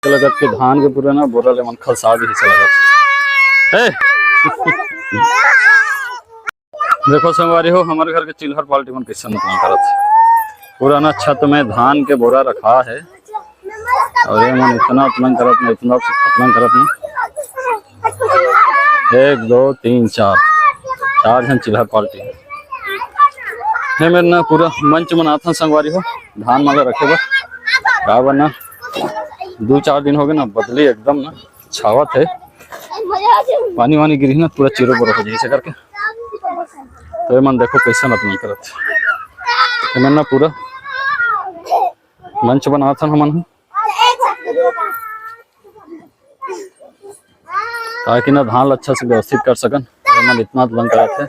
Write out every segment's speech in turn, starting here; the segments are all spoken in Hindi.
लगत के धान के पूरा ना बोरा ले मन खलसा भी हिस्सा लगत देखो संगवारी हो हमारे घर के चिल्हर पाल्टी मन कैसे नुकसान करत पूरा ना छत में धान के बोरा रखा है और ये मन इतना उत्मन करत ना इतना उत्मन करत ना 1 2 3 4 जन चिल्हर पाल्टी है मेरे ना पूरा मंच मनाथा संगवारी हो धान माला रखे बराबर ना 2-4 दिन हो गए ना बदली एकदम ना छावत है पानी वानी गिरी ना पूरा चिरो बरो हो जाए करके तो ये मन देखो कैसा मत नहीं करत तो मैं ना पूरा मंच बना था हमन ताकि ना धान अच्छा से व्यवस्थित कर सकन तो मन इतना बन करते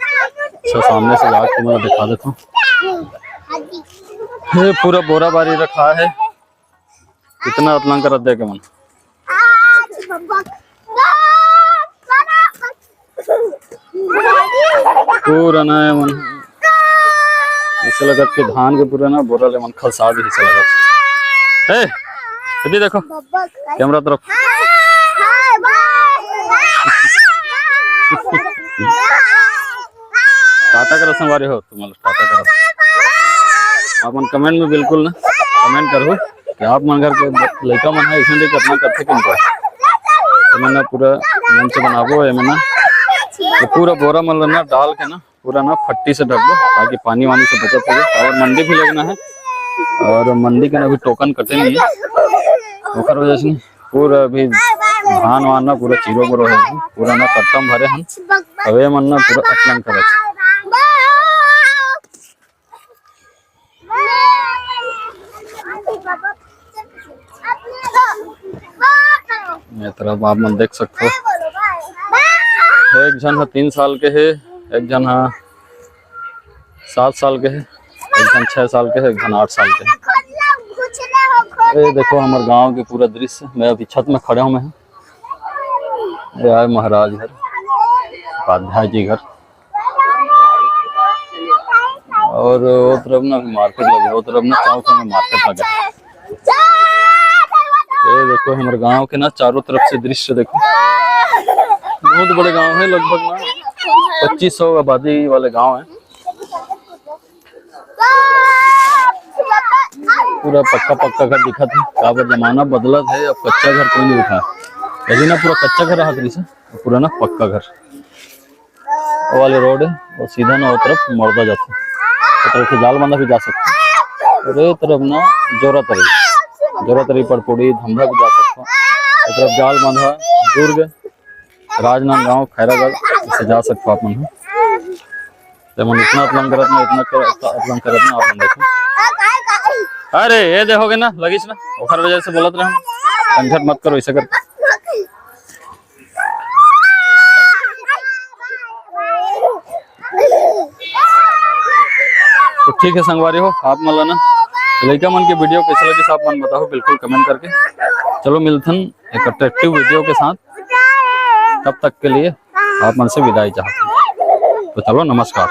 तो सामने से लाग के मैं दिखा देता हूँ ये पूरा बोरा बारी रखा है कितना अतलंग कर दे के मन पूरा ना मन ऐसे लगत के धान के पूरा ना बोरा ले मन खलसा भी हिस्सा लगत ए यदि देखो कैमरा तरफ टाटा करो संवारी हो तुम टाटा करो अपन कमेंट में बिल्कुल ना कमेंट करो कि आप मन घर के लड़का मन है इसमें कितना करते किनको तो मैंने पूरा मंच बनाबो है मैंने तो पूरा बोरा मतलब ना डाल के ना पूरा ना फट्टी से ढक दो ताकि पानी वानी से बचत हो जाए और मंडी भी लगना है और मंडी के ना अभी टोकन कटे नहीं है ओकर वजह से पूरा अभी धान वान ना पूरा चीरो बोरो है पूरा ना कट्टम भरे हम अवे मन ना पूरा अटलन करे ये तरफ आप मन देख सकते हो एक जन है 3 साल के है एक जन है 7 साल के है एक जन 6 साल के है एक जन 8 साल के है ये देखो हमारे गांव के पूरा दृश्य मैं अभी छत में खड़ा हूँ मैं ये आए महाराज घर उपाध्याय जी घर और वो तरफ ना मार्केट लगे वो तरफ ना चौक में मार्केट लगे ये देखो हमारे गांव के ना चारों तरफ से दृश्य देखो बहुत बड़े गांव है लगभग ना 2500 आबादी वाले गांव है पूरा पक्का घर दिखा था काबर जमाना बदलत है अब कच्चा घर कोई नहीं दिखा लेकिन ना पूरा कच्चा घर रहा से पूरा ना पक्का घर वो वाले रोड है और सीधा ना वो तरफ मुड़दा जाता है तरफ से जाल बांधा भी जा सकता है और ये तरफ ना जोरा तरी पड़पुड़ी धमधा भी जा सकता है तरफ जाल बांधा दुर्ग राजनांदगांव खैरागढ़ से जा सकते आप मन तो मन इतना अपलन करत ना इतना अपलन करत ना आप देखो अरे ये देखोगे ना लगिस ना ओखर वजह से बोलत रहे झंझट मत करो ऐसे कर तो ठीक है संगवारी हो आप मन ना लड़का मन के वीडियो कैसे लगे आप मन बताओ बिल्कुल कमेंट करके चलो मिलथन एक अट्रैक्टिव वीडियो के साथ तब तक के लिए आप मन से विदाई चाहते हैं तो चलो नमस्कार।